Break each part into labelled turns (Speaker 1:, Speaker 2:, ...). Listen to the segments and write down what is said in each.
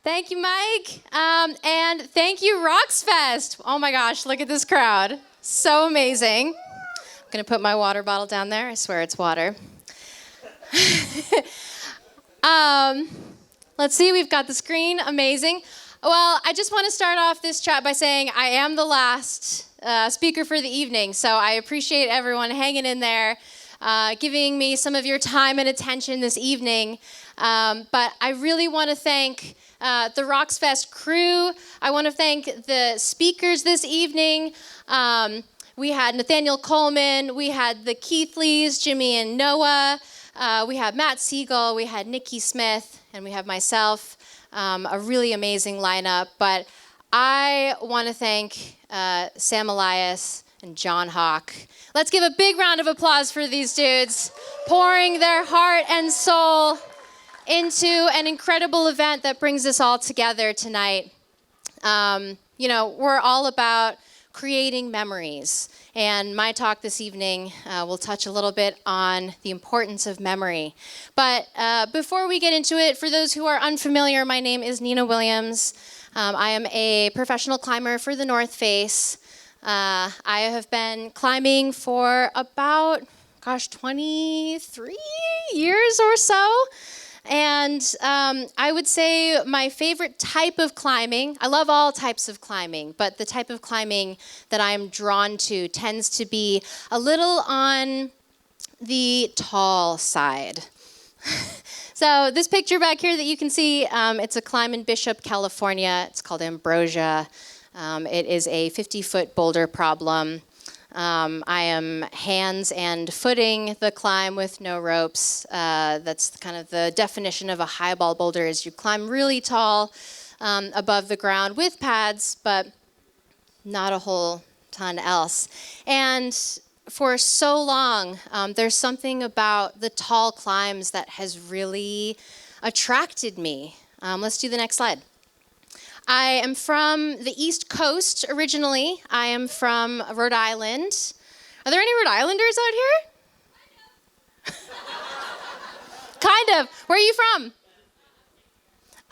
Speaker 1: Thank you, Mike. And thank you, Roxfest. Oh my gosh, look at this crowd. So amazing. I'm going to put my water bottle down there. I swear it's water. Let's see, we've got the screen. Amazing. Well, I just want to start off this chat by saying I am the last speaker for the evening, so I appreciate everyone hanging in there, giving me some of your time and attention this evening. But I really want to thank the Roxfest crew. I want to thank the speakers this evening. We had Nathaniel Coleman, we had the Keithleys, Jimmy and Noah, we had Matt Siegel, we had Nikki Smith, and we have myself. A really amazing lineup. But I want to thank Sam Elias and John Hawk. Let's give a big round of applause for these dudes, pouring their heart and soul into an incredible event that brings us all together tonight. We're all about creating memories. And my talk this evening will touch a little bit on the importance of memory. But before we get into it, for those who are unfamiliar, my name is Nina Williams. I am a professional climber for the North Face. I have been climbing for about, 23 years or so. And I would say my favorite type of climbing, I love all types of climbing, but the type of climbing that I'm drawn to tends to be a little on the tall side. So this picture back here that you can see, it's a climb in Bishop, California. It's called Ambrosia. It is a 50-foot boulder problem. I am hands and footing the climb with no ropes. That's kind of the definition of a highball boulder, is you climb really tall above the ground with pads, but not a whole ton else. And for so long, there's something about the tall climbs that has really attracted me. Let's do the next slide. I am from the East Coast originally. I am from Rhode Island. Are there any Rhode Islanders out here? Kind of. Where are you from?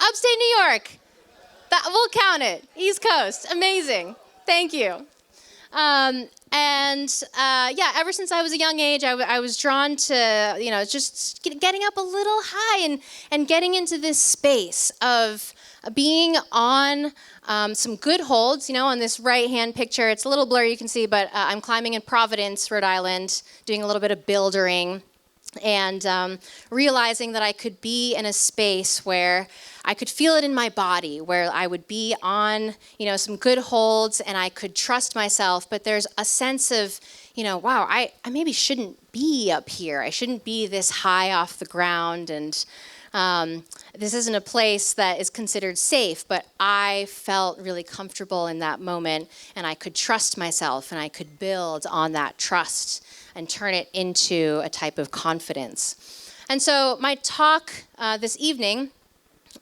Speaker 1: Upstate New York. We'll count it. East Coast. Amazing. Thank you. Ever since I was a young age, I was drawn to, just getting up a little high and getting into this space of being on some good holds. On this right-hand picture, it's a little blurry, you can see, but I'm climbing in Providence, Rhode Island, doing a little bit of buildering, and realizing that I could be in a space where I could feel it in my body, where I would be on, some good holds, and I could trust myself, but there's a sense of, wow, I maybe shouldn't be up here. I shouldn't be this high off the ground, and this isn't a place that is considered safe, but I felt really comfortable in that moment, and I could trust myself, and I could build on that trust and turn it into a type of confidence. And so my talk this evening,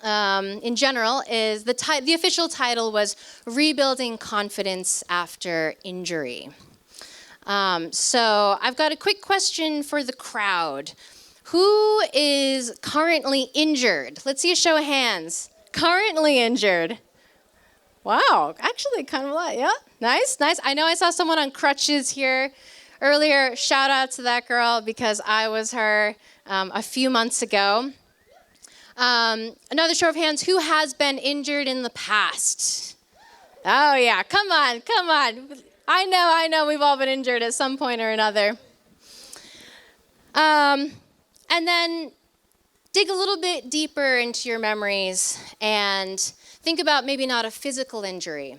Speaker 1: in general, is the official title was Rebuilding Confidence After Injury. So I've got a quick question for the crowd. Who is currently injured? Let's see a show of hands. Currently injured. Wow, actually kind of a lot, yeah? Nice. I know I saw someone on crutches here earlier. Shout out to that girl because I was her a few months ago. Another show of hands, who has been injured in the past? Oh yeah, come on. I know we've all been injured at some point or another. And then dig a little bit deeper into your memories and think about maybe not a physical injury,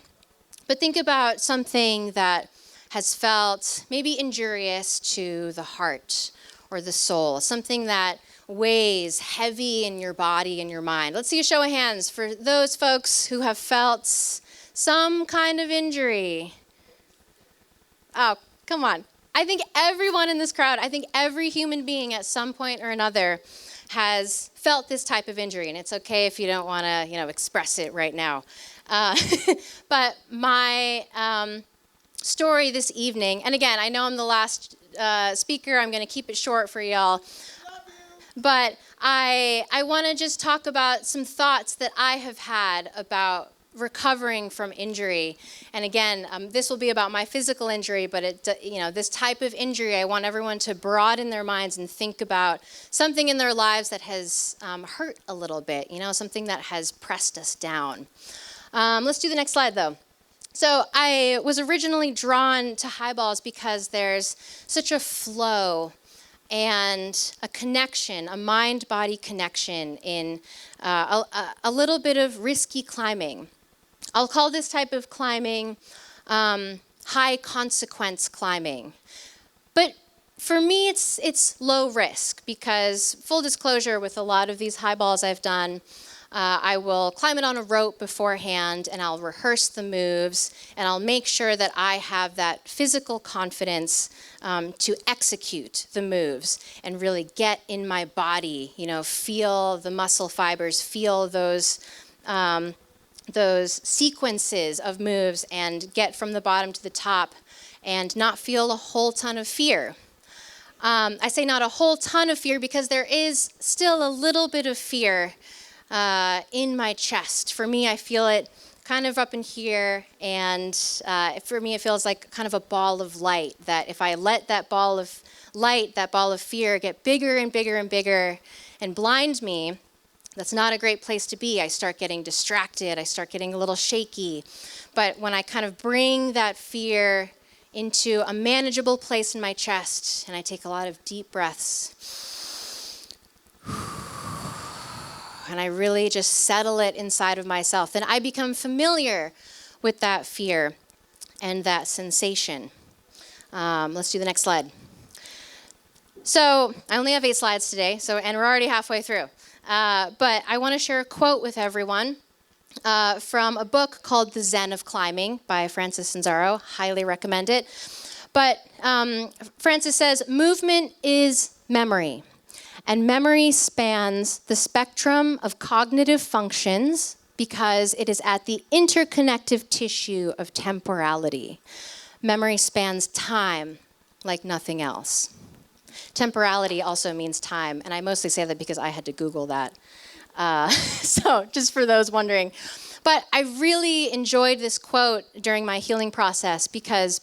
Speaker 1: but think about something that has felt maybe injurious to the heart or the soul, something that weighs heavy in your body and your mind. Let's see a show of hands for those folks who have felt some kind of injury. Oh, come on. I think everyone in this crowd, I think every human being at some point or another has felt this type of injury, and it's okay if you don't want to, express it right now. But my story this evening, and again, I know I'm the last speaker. I'm going to keep it short for y'all. but I want to just talk about some thoughts that I have had about recovering from injury. And again, this will be about my physical injury, but this type of injury, I want everyone to broaden their minds and think about something in their lives that has hurt a little bit, something that has pressed us down. Let's do the next slide, though. So I was originally drawn to highballs because there's such a flow and a connection, a mind-body connection in a little bit of risky climbing. I'll call this type of climbing high consequence climbing. But for me, it's low risk because, full disclosure, with a lot of these highballs I've done, I will climb it on a rope beforehand, and I'll rehearse the moves, and I'll make sure that I have that physical confidence to execute the moves and really get in my body, feel the muscle fibers, feel those sequences of moves and get from the bottom to the top and not feel a whole ton of fear. I say not a whole ton of fear because there is still a little bit of fear in my chest. For me, I feel it kind of up in here, and for me, it feels like kind of a ball of light, that if I let that ball of light, that ball of fear get bigger and bigger and bigger and blind me, that's not a great place to be. I start getting distracted. I start getting a little shaky. But when I kind of bring that fear into a manageable place in my chest, and I take a lot of deep breaths, and I really just settle it inside of myself, then I become familiar with that fear and that sensation. Let's do the next slide. So I only have 8 slides today, and we're already halfway through. But I want to share a quote with everyone from a book called The Zen of Climbing by Francis Sanzaro. Highly recommend it. But Francis says, "Movement is memory. And memory spans the spectrum of cognitive functions because it is at the interconnective tissue of temporality. Memory spans time like nothing else." Temporality also means time, and I mostly say that because I had to Google that. So just for those wondering. But I really enjoyed this quote during my healing process because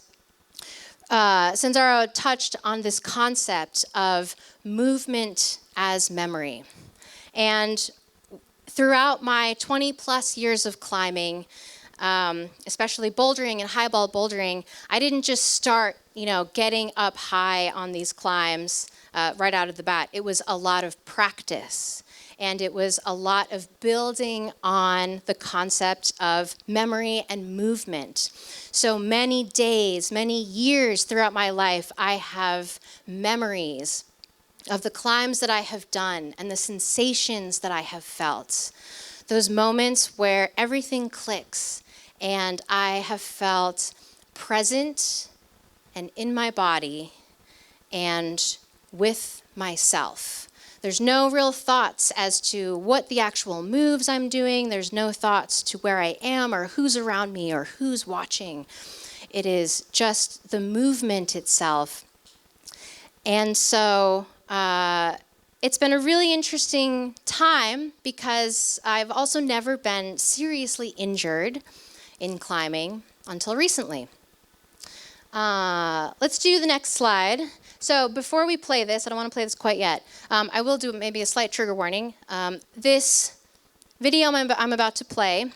Speaker 1: Sanzaro touched on this concept of movement as memory. And throughout my 20 plus years of climbing, especially bouldering and highball bouldering, I didn't just start, getting up high on these climbs right out of the bat. It was a lot of practice. And it was a lot of building on the concept of memory and movement. So many days, many years throughout my life, I have memories of the climbs that I have done and the sensations that I have felt. Those moments where everything clicks and I have felt present and in my body and with myself. There's no real thoughts as to what the actual moves I'm doing. There's no thoughts to where I am or who's around me or who's watching. It is just the movement itself. And so it's been a really interesting time because I've also never been seriously injured in climbing until recently. Let's do the next slide. So before we play this, I don't want to play this quite yet. I will do maybe a slight trigger warning. This video I'm about to play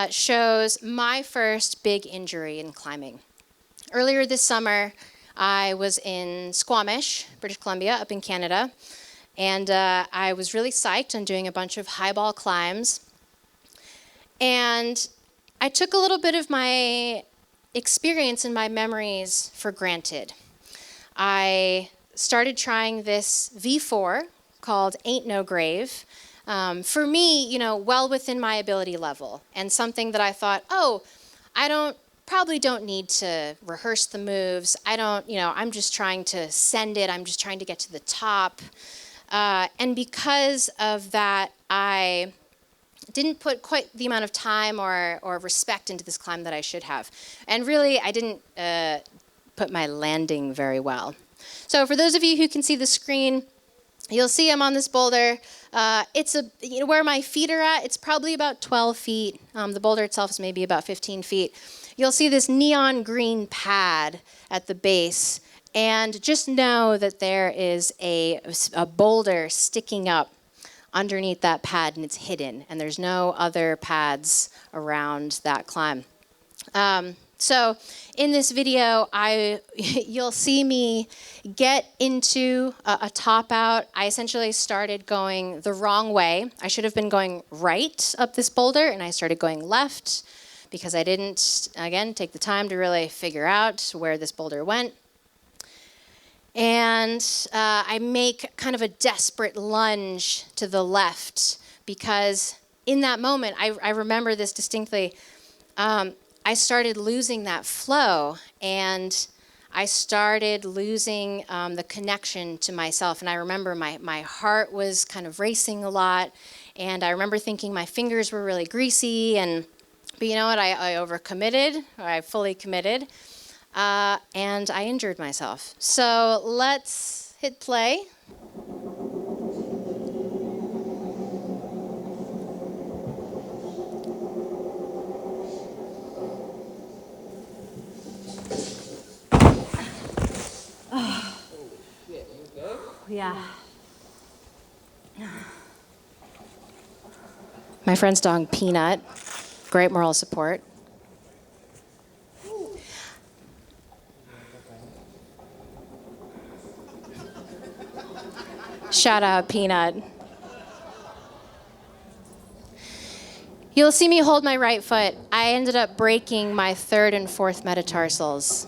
Speaker 1: shows my first big injury in climbing. Earlier this summer, I was in Squamish, British Columbia, up in Canada, and I was really psyched on doing a bunch of highball climbs. And I took a little bit of my experience and my memories for granted. I started trying this V4 called Ain't No Grave. For me, well within my ability level, and something that I thought, I probably don't need to rehearse the moves. I'm just trying to send it. I'm just trying to get to the top. And because of that, I didn't put quite the amount of time or respect into this climb that I should have. And really, I didn't put my landing very well. So for those of you who can see the screen, You'll see I'm on this boulder. Where my feet are at, it's probably about 12 feet. The boulder itself is maybe about 15 feet. You'll see this neon green pad at the base. And just know that there is a boulder sticking up underneath that pad, and it's hidden. And there's no other pads around that climb. So in this video, you'll see me get into a top out. I essentially started going the wrong way. I should have been going right up this boulder, and I started going left because I didn't, again, take the time to really figure out where this boulder went. And I make kind of a desperate lunge to the left because in that moment, I remember this distinctly, I started losing that flow, and I started losing the connection to myself. And I remember my heart was kind of racing a lot, and I remember thinking my fingers were really greasy. But you know what? I overcommitted, or I fully committed, and I injured myself. So let's hit play. Yeah. My friend's dog, Peanut. Great moral support. Shout out, Peanut. You'll see me hold my right foot. I ended up breaking my third and fourth metatarsals.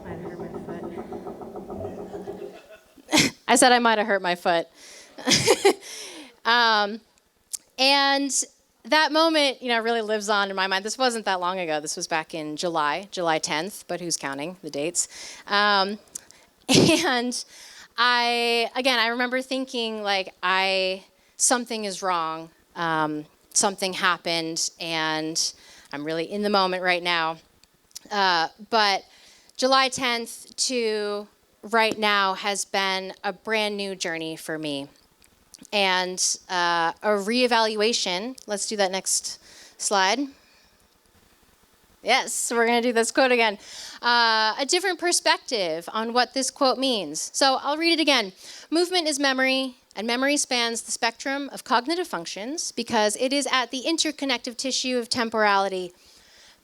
Speaker 1: Might have hurt my foot. I said I might have hurt my foot. And that moment, really lives on in my mind. This wasn't that long ago. This was back in July 10th, but who's counting the dates? And I remember thinking something is wrong. Something happened, and I'm really in the moment right now. But July 10th to right now has been a brand new journey for me. And a reevaluation. Let's do that next slide. Yes, we're going to do this quote again. A different perspective on what this quote means. So I'll read it again. Movement is memory, and memory spans the spectrum of cognitive functions because it is at the interconnective tissue of temporality.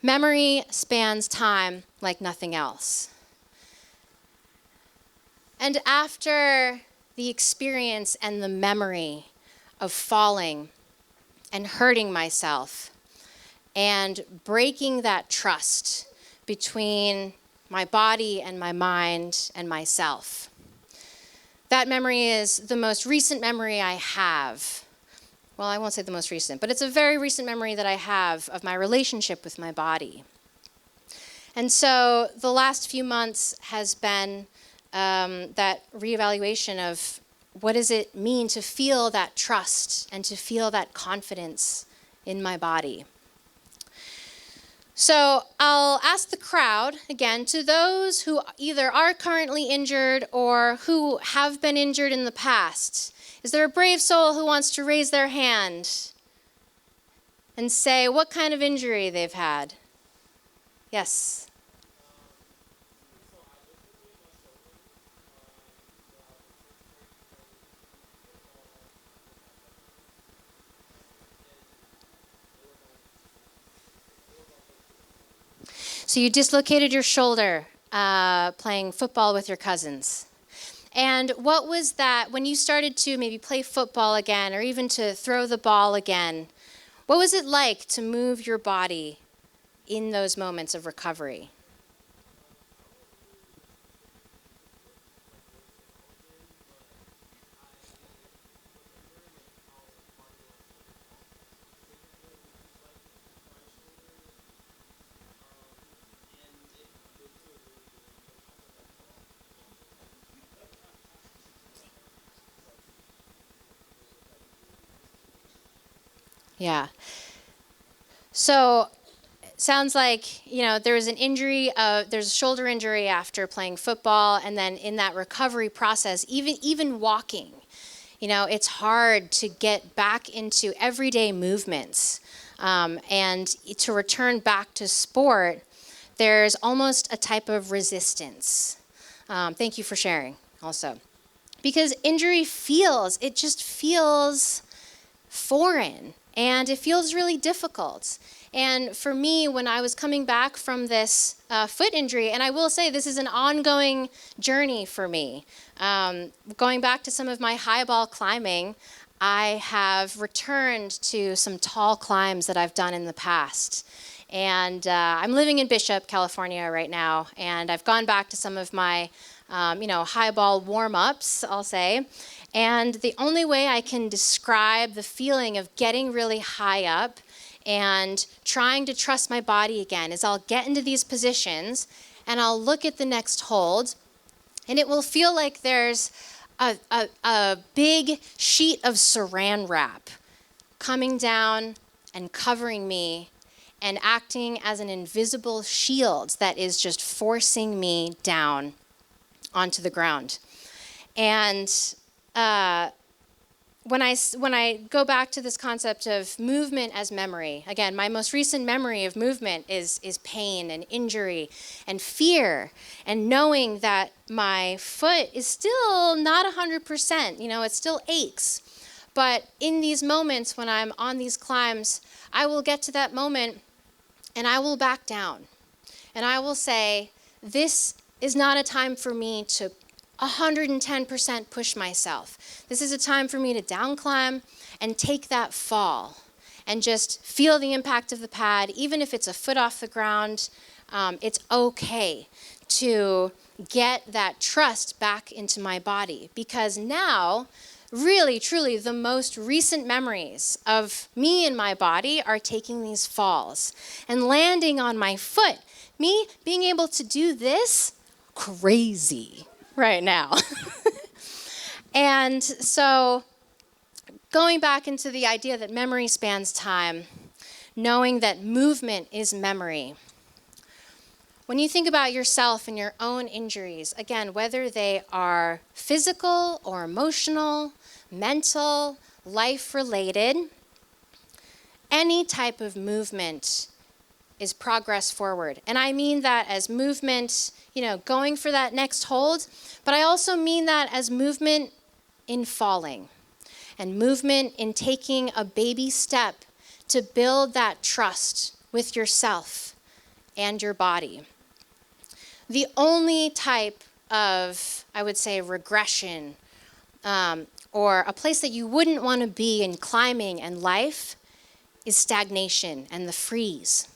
Speaker 1: Memory spans time like nothing else. And after the experience and the memory of falling and hurting myself and breaking that trust between my body and my mind and myself. That memory is the most recent memory I have. Well, I won't say the most recent, but it's a very recent memory that I have of my relationship with my body. And so the last few months has been that reevaluation of what does it mean to feel that trust and to feel that confidence in my body. So I'll ask the crowd, again, to those who either are currently injured or who have been injured in the past. Is there a brave soul who wants to raise their hand and say what kind of injury they've had? Yes. So you dislocated your shoulder playing football with your cousins. And what was that, when you started to maybe play football again or even to throw the ball again, what was it like to move your body in those moments of recovery? Yeah. So sounds like, there was an injury, there's a shoulder injury after playing football, and then in that recovery process, even walking, It's hard to get back into everyday movements and to return back to sport. There's almost a type of resistance. Thank you for sharing also. Because injury just feels foreign, and it feels really difficult. And for me, when I was coming back from this foot injury, and I will say this is an ongoing journey for me, going back to some of my high ball climbing, I have returned to some tall climbs that I've done in the past. And I'm living in Bishop, California right now, and I've gone back to some of my high ball warm-ups, I'll say. And the only way I can describe the feeling of getting really high up and trying to trust my body again is I'll get into these positions and I'll look at the next hold, and it will feel like there's a big sheet of saran wrap coming down and covering me and acting as an invisible shield that is just forcing me down onto the ground. And when I go back to this concept of movement as memory, again, my most recent memory of movement is pain and injury and fear, and knowing that my foot is still not 100%, it still aches. But in these moments when I'm on these climbs, I will get to that moment and I will back down. And I will say, this is not a time for me to 110% push myself. This is a time for me to down climb and take that fall and just feel the impact of the pad. Even if it's a foot off the ground, it's okay to get that trust back into my body, because now, really, truly, the most recent memories of me and my body are taking these falls and landing on my foot. Me being able to do this, crazy right now. And so going back into the idea that memory spans time, knowing that movement is memory. When you think about yourself and your own injuries, again, whether they are physical or emotional, mental, life-related, any type of movement is progress forward. And I mean that as movement, going for that next hold, but I also mean that as movement in falling and movement in taking a baby step to build that trust with yourself and your body. The only type of, I would say, regression or a place that you wouldn't want to be in climbing and life is stagnation and the freeze.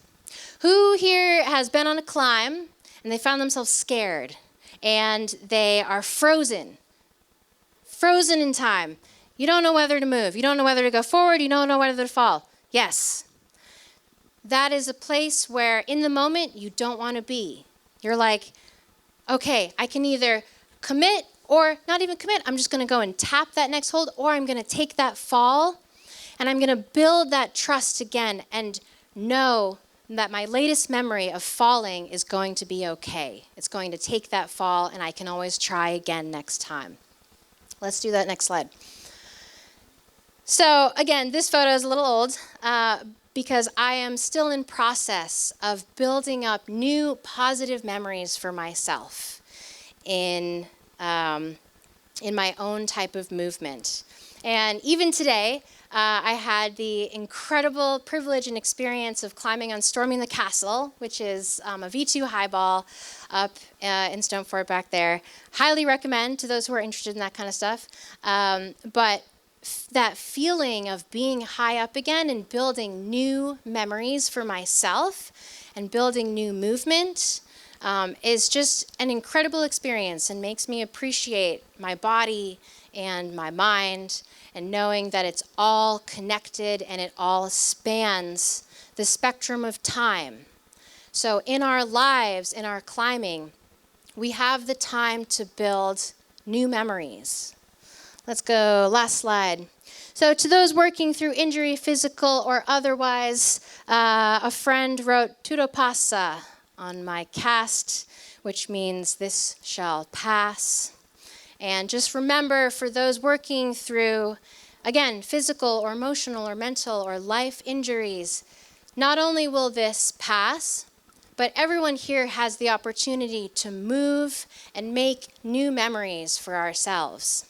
Speaker 1: Who here has been on a climb and they found themselves scared and they are frozen in time? You don't know whether to move. You don't know whether to go forward. You don't know whether to fall. Yes. That is a place where in the moment you don't want to be. You're like, okay, I can either commit or not even commit. I'm just going to go and tap that next hold, or I'm going to take that fall and I'm going to build that trust again and know that my latest memory of falling is going to be okay. It's going to take that fall and I can always try again next time. Let's do that next slide. So again, this photo is a little old because I am still in process of building up new positive memories for myself in my own type of movement. And even today, I had the incredible privilege and experience of climbing on Storming the Castle, which is a V2 high ball up in Stonefort back there. Highly recommend to those who are interested in that kind of stuff. But that feeling of being high up again and building new memories for myself and building new movement is just an incredible experience and makes me appreciate my body and my mind, and knowing that it's all connected and it all spans the spectrum of time. So in our lives, in our climbing, we have the time to build new memories. Let's go, last slide. So to those working through injury, physical or otherwise, a friend wrote "Tutto passa" on my cast, which means this shall pass. And just remember, for those working through, again, physical or emotional or mental or life injuries, not only will this pass, but everyone here has the opportunity to move and make new memories for ourselves.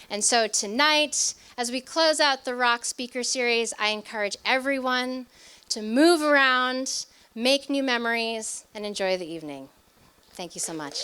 Speaker 1: And so tonight, as we close out the Rock Speaker Series, I encourage everyone to move around, make new memories, and enjoy the evening. Thank you so much.